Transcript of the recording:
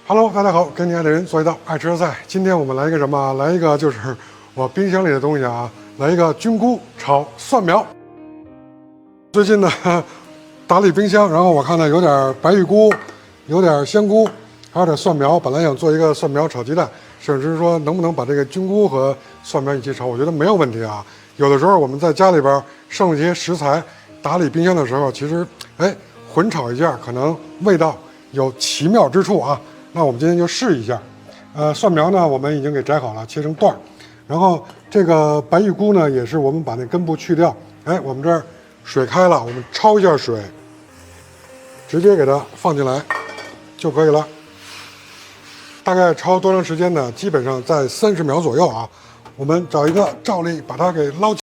Hello， 大家好，跟你爱的人做一道爱吃的菜。今天我们来一个什么？来一个就是我冰箱里的东西啊，来一个菌菇炒蒜苗。最近呢，打理冰箱，然后我看到有点白玉菇，有点香菇，还有点蒜苗。本来想做一个蒜苗炒鸡蛋，甚至说能不能把这个菌菇和蒜苗一起炒，我觉得没有问题啊。有的时候我们在家里边剩一些食材，打理冰箱的时候，其实混炒一下，可能味道有奇妙之处啊。那我们今天就试一下，蒜苗呢我们已经给摘好了，切成段儿，然后这个白玉菇呢也是我们把那根部去掉，我们这儿水开了，我们焯一下水，直接给它放进来就可以了。大概焯多长时间呢？基本上在30秒左右啊。我们找一个罩例把它给捞起。